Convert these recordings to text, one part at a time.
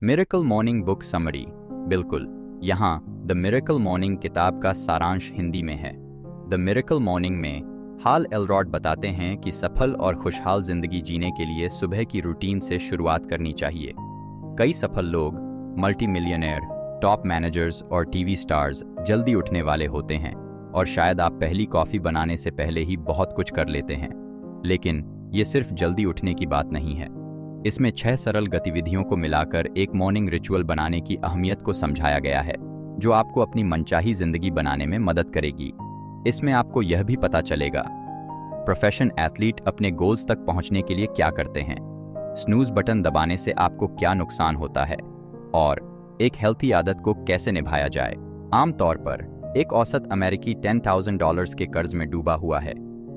Miracle morning book summary. बिल्कुल, यहाँ the miracle morning किताब का सारांश हिंदी में है। द मिरेकल मॉर्निंग में हाल एलरॉड बताते हैं कि सफल और खुशहाल जिंदगी जीने के लिए सुबह की रूटीन से शुरुआत करनी चाहिए। कई सफल लोग, मल्टी मिलियनेयर, टॉप मैनेजर्स और टीवी स्टार्स जल्दी उठने वाले होते हैं और शायद आप पहली कॉफ़ी बनाने से पहले ही बहुत कुछ कर लेते हैं। लेकिन ये सिर्फ जल्दी उठने की बात नहीं है। इसमें 6 सरल गतिविधियों को मिलाकर एक मॉर्निंग रिचुअल बनाने की अहमियत को समझाया गया है, जो आपको अपनी मनचाही जिंदगी बनाने में मदद करेगी। इसमें आपको यह भी पता चलेगा प्रोफेशन एथलीट अपने गोल्स तक पहुंचने के लिए क्या करते हैं, स्नूज बटन दबाने से आपको क्या नुकसान होता है और एक हेल्थी आदत को कैसे निभाया जाए। आमतौर पर एक औसत अमेरिकी $10,000 के कर्ज में डूबा हुआ है,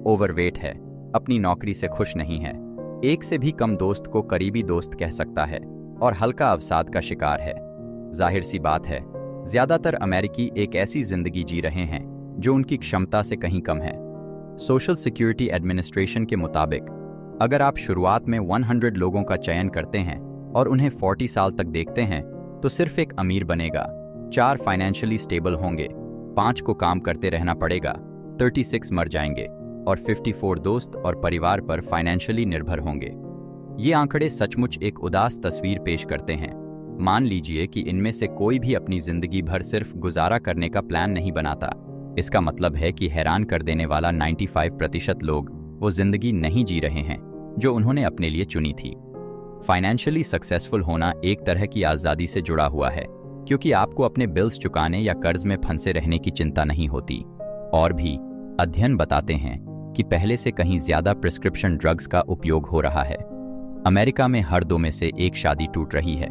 ओवरवेट है, अपनी नौकरी से खुश नहीं है, एक से भी कम दोस्त को करीबी दोस्त कह सकता है और हल्का अवसाद का शिकार है। जाहिर सी बात है, ज्यादातर अमेरिकी एक ऐसी जिंदगी जी रहे हैं जो उनकी क्षमता से कहीं कम है। सोशल सिक्योरिटी एडमिनिस्ट्रेशन के मुताबिक अगर आप शुरुआत में 100 लोगों का चयन करते हैं और उन्हें 40 साल तक देखते हैं तो सिर्फ एक अमीर बनेगा, 4 फाइनेंशियली स्टेबल होंगे, 5 को काम करते रहना पड़ेगा, 36 मर जाएंगे और 54 दोस्त और परिवार पर फाइनेंशियली निर्भर होंगे। ये आंकड़े सचमुच एक उदास तस्वीर पेश करते हैं। मान लीजिए कि इनमें से कोई भी अपनी जिंदगी भर सिर्फ गुजारा करने का प्लान नहीं बनाता। इसका मतलब है कि हैरान कर देने वाला 95% लोग वो जिंदगी नहीं जी रहे हैं जो उन्होंने अपने लिए चुनी थी। फाइनेंशियली सक्सेसफुल होना एक तरह की आज़ादी से जुड़ा हुआ है, क्योंकि आपको अपने बिल्स चुकाने या कर्ज में फंसे रहने की चिंता नहीं होती। और भी अध्ययन बताते हैं कि पहले से कहीं ज्यादा प्रिस्क्रिप्शन ड्रग्स का उपयोग हो रहा है। अमेरिका में हर 2 में से 1 शादी टूट रही है।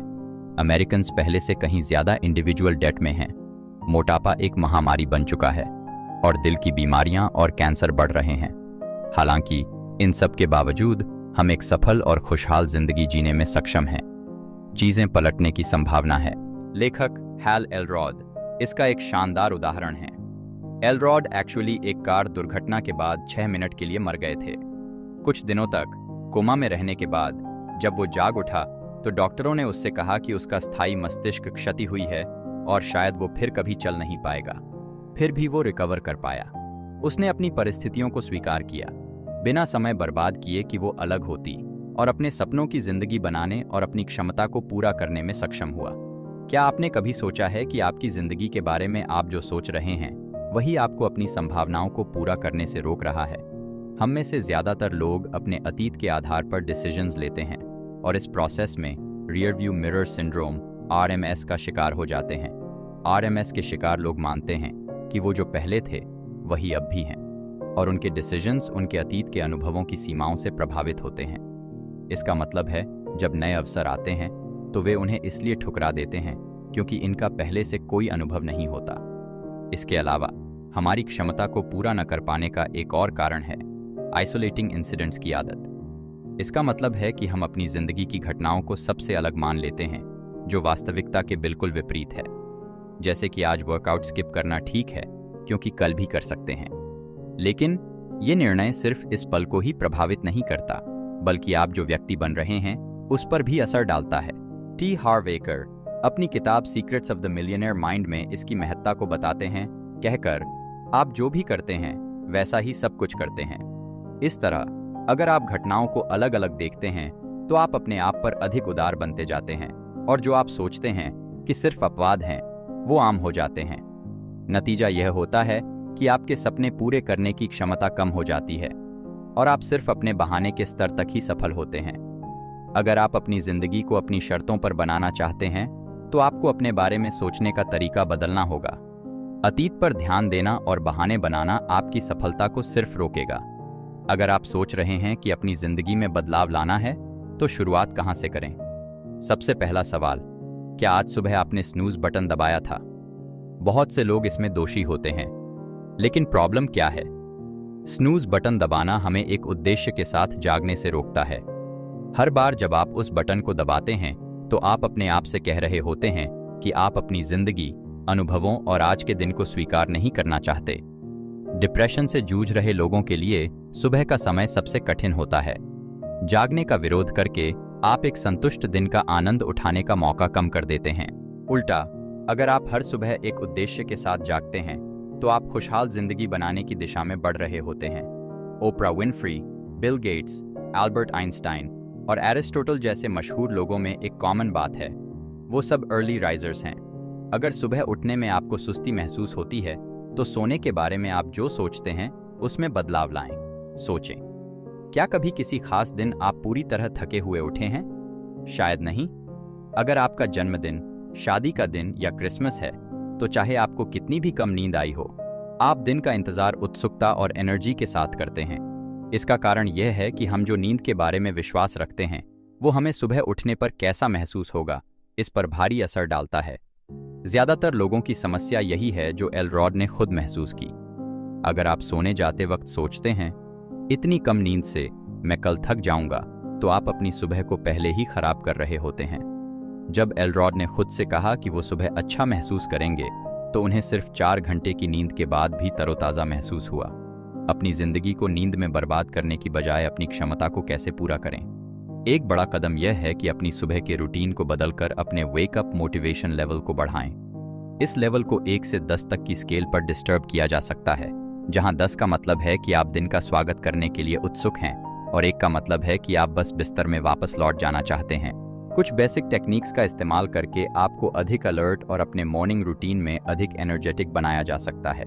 अमेरिकन पहले से कहीं ज्यादा इंडिविजुअल डेट में हैं। मोटापा एक महामारी बन चुका है और दिल की बीमारियां और कैंसर बढ़ रहे हैं। हालांकि इन सब के बावजूद हम एक सफल और खुशहाल जिंदगी जीने में सक्षम हैं। चीजें पलटने की संभावना है। लेखक हैल एलरॉड इसका एक शानदार उदाहरण है। एलरॉड एक्चुअली एक कार दुर्घटना के बाद 6 मिनट के लिए मर गए थे। कुछ दिनों तक कोमा में रहने के बाद जब वो जाग उठा तो डॉक्टरों ने उससे कहा कि उसका स्थायी मस्तिष्क क्षति हुई है और शायद वो फिर कभी चल नहीं पाएगा। फिर भी वो रिकवर कर पाया। उसने अपनी परिस्थितियों को स्वीकार किया, बिना समय बर्बाद किए कि वो अलग होती, और अपने सपनों की जिंदगी बनाने और अपनी क्षमता को पूरा करने में सक्षम हुआ। क्या आपने कभी सोचा है कि आपकी जिंदगी के बारे में आप जो सोच रहे हैं वही आपको अपनी संभावनाओं को पूरा करने से रोक रहा है? हम में से ज्यादातर लोग अपने अतीत के आधार पर डिसीजंस लेते हैं और इस प्रोसेस में rear view mirror syndrome RMS का शिकार हो जाते हैं। RMS के शिकार लोग मानते हैं कि वो जो पहले थे वही अब भी हैं और उनके डिसीजंस उनके अतीत के अनुभवों की सीमाओं से प्रभावित होते हैं। इसका मतलब है जब नए अवसर आते हैं तो वे उन्हें इसलिए ठुकरा देते हैं क्योंकि इनका पहले से कोई अनुभव नहीं होता। इसके अलावा हमारी क्षमता को पूरा न कर पाने का एक और कारण है आइसोलेटिंग इंसिडेंट्स की आदत। इसका मतलब है कि हम अपनी जिंदगी की घटनाओं को सबसे अलग मान लेते हैं, जो वास्तविकता के बिल्कुल विपरीत है। जैसे कि आज वर्कआउट स्किप करना ठीक है क्योंकि कल भी कर सकते हैं। लेकिन ये निर्णय सिर्फ इस पल को ही प्रभावित नहीं करता, बल्कि आप जो व्यक्ति बन रहे हैं उस पर भी असर डालता है। टी हार्व एकर अपनी किताब secrets of the millionaire mind में इसकी महत्ता को बताते हैं, कहकर आप जो भी करते हैं वैसा ही सब कुछ करते हैं। इस तरह अगर आप घटनाओं को अलग अलग देखते हैं तो आप अपने आप पर अधिक उदार बनते जाते हैं और जो आप सोचते हैं कि सिर्फ अपवाद हैं वो आम हो जाते हैं। नतीजा यह होता है कि आपके सपने पूरे करने की क्षमता कम हो जाती है और आप सिर्फ अपने बहाने के स्तर तक ही सफल होते हैं। अगर आप अपनी जिंदगी को अपनी शर्तों पर बनाना चाहते हैं तो आपको अपने बारे में सोचने का तरीका बदलना होगा। अतीत पर ध्यान देना और बहाने बनाना आपकी सफलता को सिर्फ रोकेगा। अगर आप सोच रहे हैं कि अपनी जिंदगी में बदलाव लाना है तो शुरुआत कहां से करें? सबसे पहला सवाल, क्या आज सुबह आपने स्नूज बटन दबाया था? बहुत से लोग इसमें दोषी होते हैं, लेकिन प्रॉब्लम क्या है? स्नूज बटन दबाना हमें एक उद्देश्य के साथ जागने से रोकता है। हर बार जब आप उस बटन को दबाते हैं तो आप अपने आप से कह रहे होते हैं कि आप अपनी जिंदगी, अनुभवों और आज के दिन को स्वीकार नहीं करना चाहते। डिप्रेशन से जूझ रहे लोगों के लिए सुबह का समय सबसे कठिन होता है। जागने का विरोध करके आप एक संतुष्ट दिन का आनंद उठाने का मौका कम कर देते हैं। उल्टा, अगर आप हर सुबह एक उद्देश्य के साथ जागते हैं तो आप खुशहाल जिंदगी बनाने की दिशा में बढ़ रहे होते हैं। Oprah Winfrey, Bill Gates, Albert Einstein और एरिस्टोटल जैसे मशहूर लोगों में एक कॉमन बात है, वो सब अर्ली राइजर्स हैं। अगर सुबह उठने में आपको सुस्ती महसूस होती है तो सोने के बारे में आप जो सोचते हैं उसमें बदलाव लाएं। सोचें, क्या कभी किसी खास दिन आप पूरी तरह थके हुए उठे हैं? शायद नहीं। अगर आपका जन्मदिन, शादी का दिन या क्रिसमस है तो चाहे आपको कितनी भी कम नींद आई हो, आप दिन का इंतजार उत्सुकता और एनर्जी के साथ करते हैं। इसका कारण यह है कि हम जो नींद के बारे में विश्वास रखते हैं वो हमें सुबह उठने पर कैसा महसूस होगा इस पर भारी असर डालता है। ज्यादातर लोगों की समस्या यही है जो एलरॉड ने खुद महसूस की। अगर आप सोने जाते वक्त सोचते हैं, इतनी कम नींद से मैं कल थक जाऊंगा, तो आप अपनी सुबह को पहले ही खराब कर रहे होते हैं। जब एलरॉड ने खुद से कहा कि वो सुबह अच्छा महसूस करेंगे तो उन्हें सिर्फ 4 घंटे की नींद के बाद भी तरोताज़ा महसूस हुआ। अपनी जिंदगी को नींद में बर्बाद करने की बजाय अपनी क्षमता को कैसे पूरा करें? एक बड़ा कदम यह है कि अपनी सुबह के रूटीन को बदलकर अपने वेकअप मोटिवेशन लेवल को बढ़ाएं। इस लेवल को 1 से 10 तक की स्केल पर डिस्टर्ब किया जा सकता है, जहां 10 का मतलब है कि आप दिन का स्वागत करने के लिए उत्सुक हैं और 1 का मतलब है कि आप बस बिस्तर में वापस लौट जाना चाहते हैं। कुछ बेसिक टेक्निक्स का इस्तेमाल करके आपको अधिक अलर्ट और अपने मॉर्निंग रूटीन में अधिक एनर्जेटिक बनाया जा सकता है।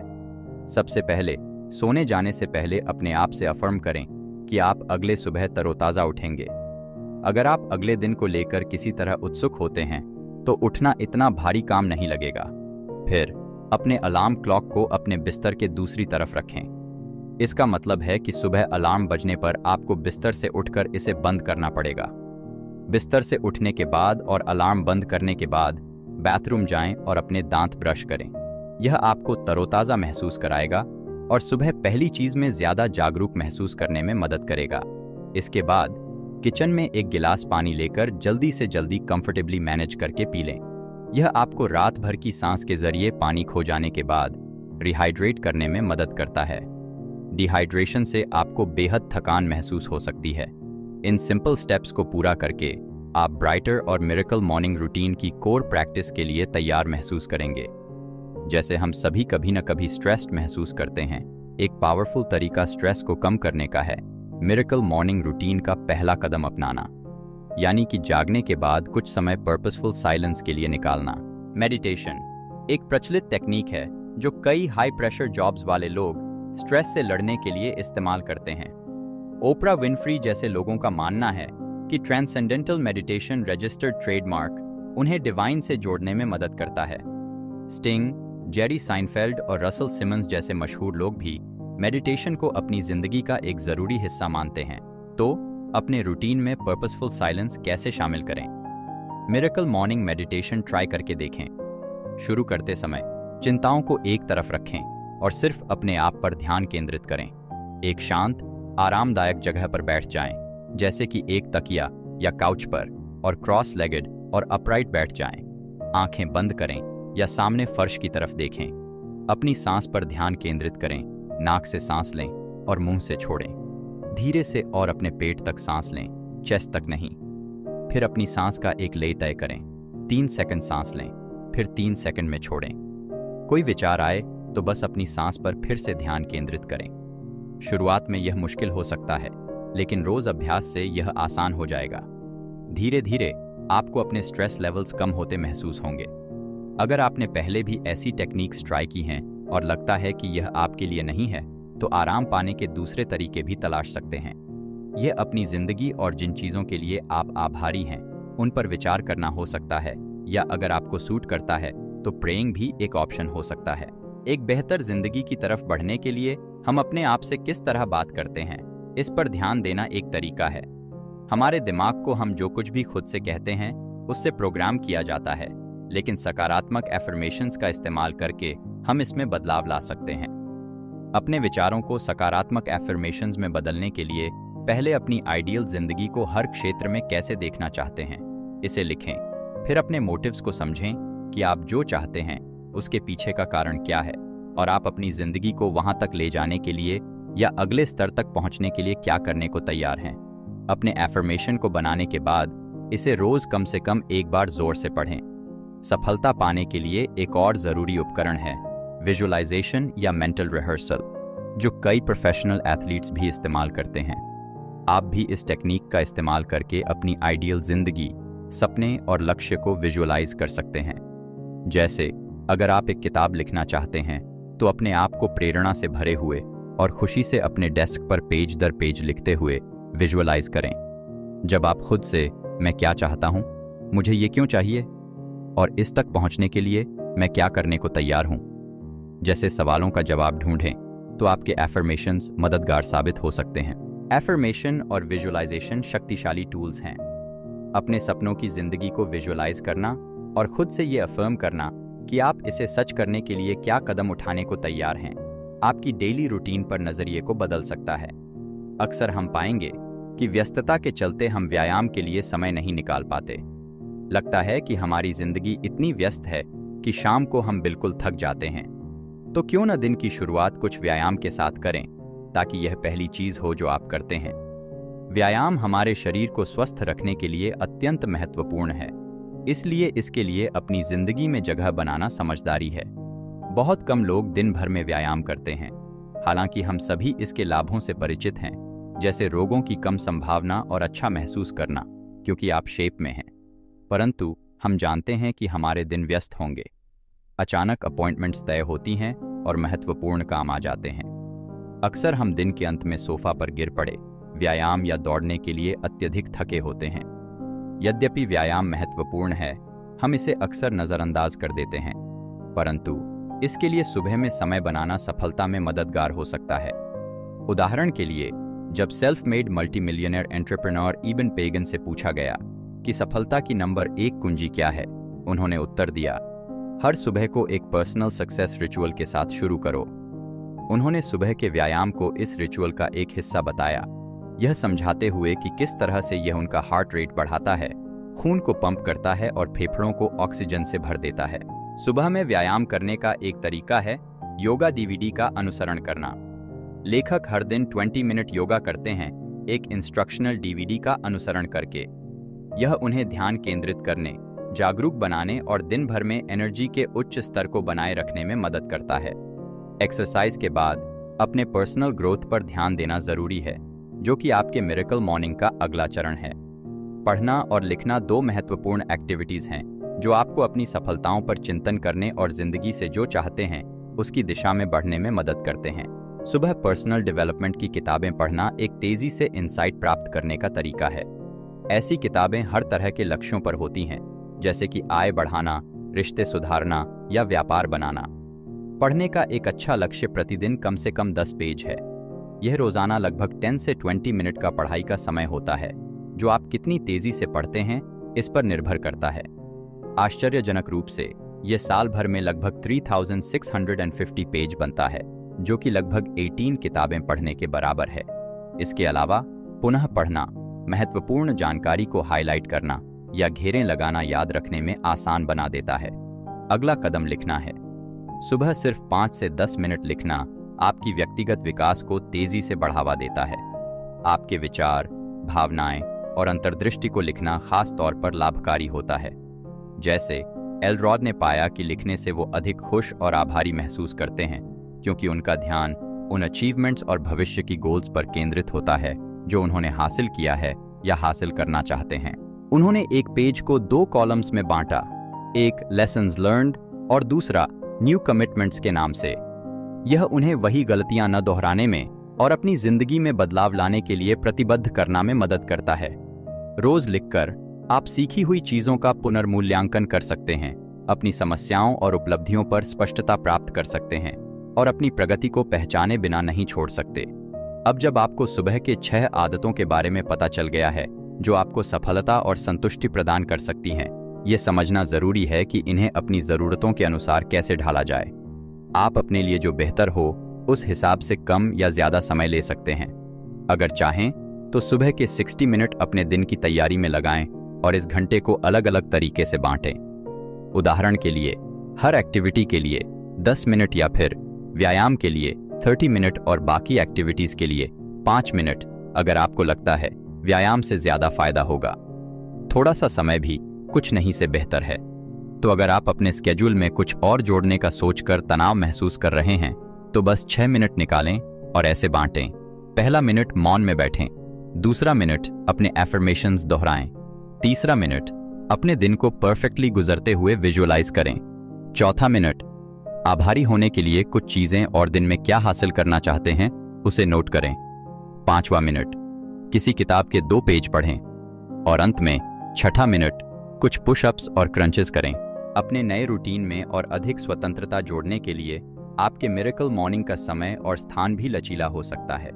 सबसे पहले, सोने जाने से पहले अपने आप से अफर्म करें कि आप अगले सुबह तरोताज़ा उठेंगे। अगर आप अगले दिन को लेकर किसी तरह उत्सुक होते हैं तो उठना इतना भारी काम नहीं लगेगा। फिर अपने अलार्म क्लॉक को अपने बिस्तर के दूसरी तरफ रखें। इसका मतलब है कि सुबह अलार्म बजने पर आपको बिस्तर से उठकर इसे बंद करना पड़ेगा। बिस्तर से उठने के बाद और अलार्म बंद करने के बाद बाथरूम जाएं और अपने दांत ब्रश करें। यह आपको तरोताज़ा महसूस कराएगा और सुबह पहली चीज में ज्यादा जागरूक महसूस करने में मदद करेगा। इसके बाद किचन में एक गिलास पानी लेकर जल्दी से जल्दी कंफर्टेबली मैनेज करके पी लें। यह आपको रात भर की सांस के जरिए पानी खो जाने के बाद रिहाइड्रेट करने में मदद करता है। डिहाइड्रेशन से आपको बेहद थकान महसूस हो सकती है। इन सिंपल स्टेप्स को पूरा करके आप ब्राइटर और मिरेकल मॉर्निंग रूटीन की कोर प्रैक्टिस के लिए तैयार महसूस करेंगे। जैसे हम सभी कभी न कभी स्ट्रेस्ड महसूस करते हैं, एक पावरफुल तरीका स्ट्रेस को कम करने का है मिरेकल मॉर्निंग रूटीन का पहला कदम अपनाना, यानी कि जागने के बाद कुछ समय पर्पसफुल साइलेंस के लिए निकालना। मेडिटेशन एक प्रचलित टेक्निक है जो कई हाई प्रेशर जॉब्स वाले लोग स्ट्रेस से लड़ने के लिए इस्तेमाल करते हैं। ओप्रा विनफ्री जैसे लोगों का मानना है कि ट्रांसेंडेंटल मेडिटेशन रजिस्टर्ड ट्रेडमार्क उन्हें डिवाइन से जोड़ने में मदद करता है। स्टिंग, जेरी साइनफेल्ड और रसल सिमंस जैसे मशहूर लोग भी मेडिटेशन को अपनी जिंदगी का एक जरूरी हिस्सा मानते हैं। तो अपने रूटीन में पर्पसफुल साइलेंस कैसे शामिल करें? मिरेकल मॉर्निंग मेडिटेशन ट्राई करके देखें। शुरू करते समय चिंताओं को एक तरफ रखें और सिर्फ अपने आप पर ध्यान केंद्रित करें। एक शांत, आरामदायक जगह पर बैठ जाएं, जैसे कि एक तकिया या काउच पर, और क्रॉस लेगेड और अपराइट बैठ जाएं। आंखें बंद करें या सामने फर्श की तरफ देखें। अपनी सांस पर ध्यान केंद्रित करें। नाक से सांस लें और मुंह से छोड़ें। धीरे से और अपने पेट तक सांस लें, चेस्ट तक नहीं। फिर अपनी सांस का एक लय तय करें। 3 सेकंड सांस लें, फिर 3 सेकंड में छोड़ें। कोई विचार आए तो बस अपनी सांस पर फिर से ध्यान केंद्रित करें। शुरुआत में यह मुश्किल हो सकता है, लेकिन रोज अभ्यास से यह आसान हो जाएगा। धीरे धीरे आपको अपने स्ट्रेस लेवल्स कम होते महसूस होंगे। अगर आपने पहले भी ऐसी टेक्निक्स ट्राई की हैं और लगता है कि यह आपके लिए नहीं है, तो आराम पाने के दूसरे तरीके भी तलाश सकते हैं। यह अपनी जिंदगी और जिन चीज़ों के लिए आप आभारी हैं उन पर विचार करना हो सकता है, या अगर आपको सूट करता है तो प्रेइंग भी एक ऑप्शन हो सकता है। एक बेहतर जिंदगी की तरफ बढ़ने के लिए हम अपने आप से किस तरह बात करते हैं, इस पर ध्यान देना एक तरीका है। हमारे दिमाग को हम जो कुछ भी खुद से कहते हैं उससे प्रोग्राम किया जाता है, लेकिन सकारात्मक एफर्मेशंस का इस्तेमाल करके हम इसमें बदलाव ला सकते हैं। अपने विचारों को सकारात्मक एफर्मेशंस में बदलने के लिए पहले अपनी आइडियल जिंदगी को हर क्षेत्र में कैसे देखना चाहते हैं, इसे लिखें। फिर अपने मोटिव्स को समझें कि आप जो चाहते हैं उसके पीछे का कारण क्या है, और आप अपनी जिंदगी को वहां तक ले जाने के लिए या अगले स्तर तक पहुंचने के लिए क्या करने को तैयार हैं। अपने एफर्मेशन को बनाने के बाद इसे रोज कम से कम एक बार जोर से पढ़ें। सफलता पाने के लिए एक और ज़रूरी उपकरण है विजुअलाइजेशन या मेंटल रिहर्सल, जो कई प्रोफेशनल एथलीट्स भी इस्तेमाल करते हैं। आप भी इस टेक्निक का इस्तेमाल करके अपनी आइडियल जिंदगी, सपने और लक्ष्य को विजुअलाइज कर सकते हैं। जैसे अगर आप एक किताब लिखना चाहते हैं तो अपने आप को प्रेरणा से भरे हुए और खुशी से अपने डेस्क पर पेज दर पेज लिखते हुए विजुअलाइज करें। जब आप खुद से मैं क्या चाहता हूं, मुझे ये क्यों चाहिए और इस तक पहुंचने के लिए मैं क्या करने को तैयार हूं, जैसे सवालों का जवाब ढूंढें तो आपके एफर्मेशंस मददगार साबित हो सकते हैं। एफर्मेशन और विजुअलाइजेशन शक्तिशाली टूल्स हैं। अपने सपनों की जिंदगी को विजुअलाइज करना और खुद से ये अफर्म करना कि आप इसे सच करने के लिए क्या कदम उठाने को तैयार हैं, आपकी डेली रूटीन पर नजरिए को बदल सकता है। अक्सर हम पाएंगे कि व्यस्तता के चलते हम व्यायाम के लिए समय नहीं निकाल पाते। लगता है कि हमारी जिंदगी इतनी व्यस्त है कि शाम को हम बिल्कुल थक जाते हैं। तो क्यों न दिन की शुरुआत कुछ व्यायाम के साथ करें, ताकि यह पहली चीज हो जो आप करते हैं। व्यायाम हमारे शरीर को स्वस्थ रखने के लिए अत्यंत महत्वपूर्ण है, इसलिए इसके लिए अपनी जिंदगी में जगह बनाना समझदारी है। बहुत कम लोग दिन भर में व्यायाम करते हैं, हालांकि हम सभी इसके लाभों से परिचित हैं, जैसे रोगों की कम संभावना और अच्छा महसूस करना क्योंकि आप शेप में हैं। परंतु हम जानते हैं कि हमारे दिन व्यस्त होंगे, अचानक अपॉइंटमेंट्स तय होती हैं और महत्वपूर्ण काम आ जाते हैं। अक्सर हम दिन के अंत में सोफा पर गिर पड़े व्यायाम या दौड़ने के लिए अत्यधिक थके होते हैं। यद्यपि व्यायाम महत्वपूर्ण है, हम इसे अक्सर नज़रअंदाज कर देते हैं, परंतु इसके लिए सुबह में समय बनाना सफलता में मददगार हो सकता है। उदाहरण के लिए, जब सेल्फ मेड मल्टीमिलियनर एंटरप्रेन्योर इबन पेगन से पूछा गया कि सफलता की नंबर 1 कुंजी क्या है, उन्होंने उत्तर दिया, हर सुबह को एक पर्सनल सक्सेस रिचुअल के साथ शुरू करो। उन्होंने सुबह के व्यायाम को इस रिचुअल का एक हिस्सा बताया, यह समझाते हुए कि किस तरह से यह उनका हार्ट रेट बढ़ाता है, खून को पंप करता है और फेफड़ों को ऑक्सीजन से भर देता है। सुबह में व्यायाम करने का एक तरीका है योगा डीवीडी का अनुसरण करना। लेखक हर दिन 20 मिनट योगा करते हैं, एक इंस्ट्रक्शनल डीवीडी का अनुसरण करके। यह उन्हें ध्यान केंद्रित करने, जागरूक बनाने और दिन भर में एनर्जी के उच्च स्तर को बनाए रखने में मदद करता है। एक्सरसाइज के बाद अपने पर्सनल ग्रोथ पर ध्यान देना जरूरी है, जो कि आपके मिरेकल मॉर्निंग का अगला चरण है। पढ़ना और लिखना 2 महत्वपूर्ण एक्टिविटीज हैं जो आपको अपनी सफलताओं पर चिंतन करने और जिंदगी से जो चाहते हैं उसकी दिशा में बढ़ने में मदद करते हैं। सुबह पर्सनल डेवलपमेंट की किताबें पढ़ना एक तेजी से इंसाइट प्राप्त करने का तरीका है। ऐसी किताबें हर तरह के लक्ष्यों पर होती हैं, जैसे कि आय बढ़ाना, रिश्ते सुधारना या व्यापार बनाना। पढ़ने का एक अच्छा लक्ष्य प्रतिदिन कम से कम 10 पेज है। यह रोजाना लगभग 10 से 20 मिनट का पढ़ाई का समय होता है, जो आप कितनी तेजी से पढ़ते हैं इस पर निर्भर करता है। आश्चर्यजनक रूप से यह साल भर में लगभग 3650 पेज बनता है, जो कि लगभग 18 किताबें पढ़ने के बराबर है। इसके अलावा पुनः पढ़ना, महत्वपूर्ण जानकारी को हाईलाइट करना या घेरें लगाना याद रखने में आसान बना देता है। अगला कदम लिखना है। सुबह सिर्फ 5 से 10 मिनट लिखना आपकी व्यक्तिगत विकास को तेजी से बढ़ावा देता है। आपके विचार, भावनाएं और अंतर्दृष्टि को लिखना खास तौर पर लाभकारी होता है। जैसे एलरॉड ने पाया कि लिखने से वो अधिक खुश और आभारी महसूस करते हैं, क्योंकि उनका ध्यान उन अचीवमेंट्स और भविष्य की गोल्स पर केंद्रित होता है जो उन्होंने हासिल किया है या हासिल करना चाहते हैं। उन्होंने एक पेज को 2 कॉलम्स में बांटा, एक लेसन्स लर्न्ड और दूसरा न्यू कमिटमेंट्स के नाम से। यह उन्हें वही गलतियां न दोहराने में और अपनी जिंदगी में बदलाव लाने के लिए प्रतिबद्ध करना में मदद करता है। रोज लिखकर आप सीखी हुई चीजों का पुनर्मूल्यांकन कर सकते हैं, अपनी समस्याओं और उपलब्धियों पर स्पष्टता प्राप्त कर सकते हैं और अपनी प्रगति को पहचाने बिना नहीं छोड़ सकते। अब जब आपको सुबह के 6 आदतों के बारे में पता चल गया है जो आपको सफलता और संतुष्टि प्रदान कर सकती हैं, ये समझना जरूरी है कि इन्हें अपनी जरूरतों के अनुसार कैसे ढाला जाए। आप अपने लिए जो बेहतर हो उस हिसाब से कम या ज्यादा समय ले सकते हैं। अगर चाहें तो सुबह के 60 मिनट अपने दिन की तैयारी में लगाएं और इस घंटे को अलग अलग तरीके से बांटें। उदाहरण के लिए, हर एक्टिविटी के लिए 10 मिनट या फिर व्यायाम के लिए 30 मिनट और बाकी एक्टिविटीज के लिए 5 मिनट, अगर आपको लगता है व्यायाम से ज्यादा फायदा होगा। थोड़ा सा समय भी कुछ नहीं से बेहतर है। तो अगर आप अपने स्केड्यूल में कुछ और जोड़ने का सोचकर तनाव महसूस कर रहे हैं तो बस 6 मिनट निकालें और ऐसे बांटें। पहला मिनट मौन में बैठें, दूसरा मिनट अपने एफर्मेशंस दोहराएं, तीसरा मिनट अपने दिन को परफेक्टली गुजरते हुए विजुअलाइज करें, चौथा मिनट आभारी होने के लिए कुछ चीजें और दिन में क्या हासिल करना चाहते हैं उसे नोट करें, पांचवा मिनट किसी किताब के 2 पेज पढ़ें और अंत में छठा मिनट कुछ पुशअप्स और क्रंचेस करें। अपने नए रूटीन में और अधिक स्वतंत्रता जोड़ने के लिए आपके मिरेकल मॉर्निंग का समय और स्थान भी लचीला हो सकता है।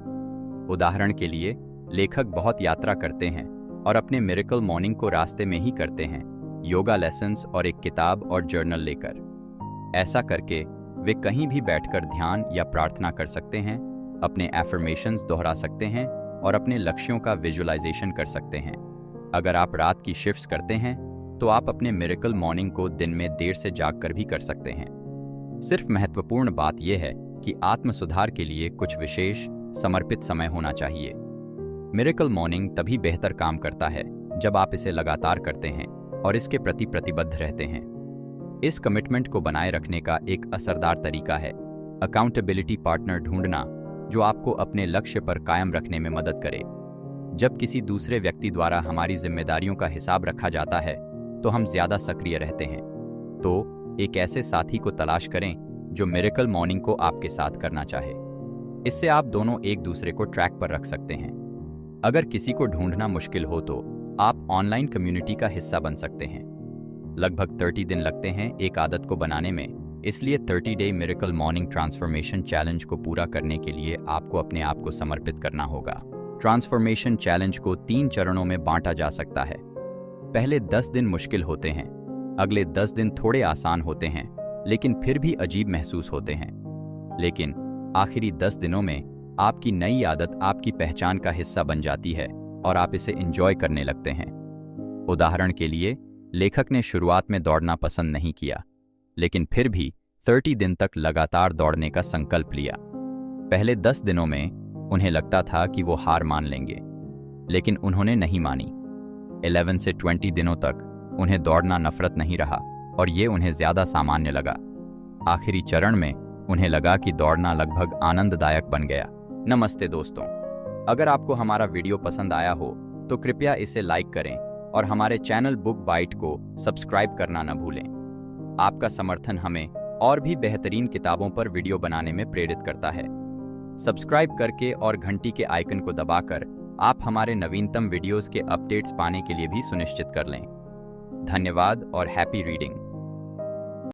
उदाहरण के लिए लेखक बहुत यात्रा करते हैं और अपने मिरेकल मॉर्निंग को रास्ते में ही करते हैं, योगा लेसन्स और एक किताब और जर्नल लेकर। ऐसा करके वे कहीं भी बैठकर ध्यान या प्रार्थना कर सकते हैं, अपने एफर्मेशंस दोहरा सकते हैं और अपने लक्ष्यों का विजुअलाइजेशन कर सकते हैं। अगर आप रात की शिफ्ट्स करते हैं तो आप अपने मिरेकल मॉर्निंग को दिन में देर से जागकर भी कर सकते हैं। सिर्फ महत्वपूर्ण बात यह है कि आत्म सुधार के लिए कुछ विशेष समर्पित समय होना चाहिए। मिरेकल मॉर्निंग तभी बेहतर काम करता है जब आप इसे लगातार करते हैं और इसके प्रति प्रतिबद्ध रहते हैं। इस कमिटमेंट को बनाए रखने का एक असरदार तरीका है अकाउंटेबिलिटी पार्टनर ढूंढना, जो आपको अपने लक्ष्य पर कायम रखने में मदद करे। जब किसी दूसरे व्यक्ति द्वारा हमारी जिम्मेदारियों का हिसाब रखा जाता है तो हम ज्यादा सक्रिय रहते हैं। तो एक ऐसे साथी को तलाश करें जो मिरेकल मॉर्निंग को आपके साथ करना चाहे। इससे आप दोनों एक दूसरे को ट्रैक पर रख सकते हैं। अगर किसी को ढूंढना मुश्किल हो तो आप ऑनलाइन कम्युनिटी का हिस्सा बन सकते हैं। लगभग 30 दिन लगते हैं एक आदत को बनाने में, इसलिए 30 day miracle morning transformation challenge को पूरा करने के लिए आपको अपने आप को समर्पित करना होगा। ट्रांसफॉर्मेशन चैलेंज को 3 चरणों में बांटा जा सकता है। पहले 10 दिन मुश्किल होते हैं, अगले 10 दिन थोड़े आसान होते हैं लेकिन फिर भी अजीब महसूस होते हैं, लेकिन आखिरी 10 दिनों में आपकी नई आदत आपकी पहचान का हिस्सा बन जाती है और आप इसे एंजॉय करने लगते हैं। उदाहरण के लिए, लेखक ने शुरुआत में दौड़ना पसंद नहीं किया, लेकिन फिर भी 30 दिन तक लगातार दौड़ने का संकल्प लिया। पहले 10 दिनों में उन्हें लगता था कि वो हार मान लेंगे, लेकिन उन्होंने नहीं मानी। 11 से 20 दिनों तक उन्हें दौड़ना नफरत नहीं रहा और ये उन्हें ज्यादा सामान्य लगा। आखिरी चरण में उन्हें लगा कि दौड़ना लगभग आनंददायक बन गया। नमस्ते दोस्तों, अगर आपको हमारा वीडियो पसंद आया हो तो कृपया इसे लाइक करें और हमारे चैनल बुक बाइट को सब्सक्राइब करना न भूलें। आपका समर्थन हमें और भी बेहतरीन किताबों पर वीडियो बनाने में प्रेरित करता है। सब्सक्राइब करके और घंटी के आइकन को दबाकर आप हमारे नवीनतम वीडियोस के अपडेट्स पाने के लिए भी सुनिश्चित कर लें। धन्यवाद और हैप्पी रीडिंग।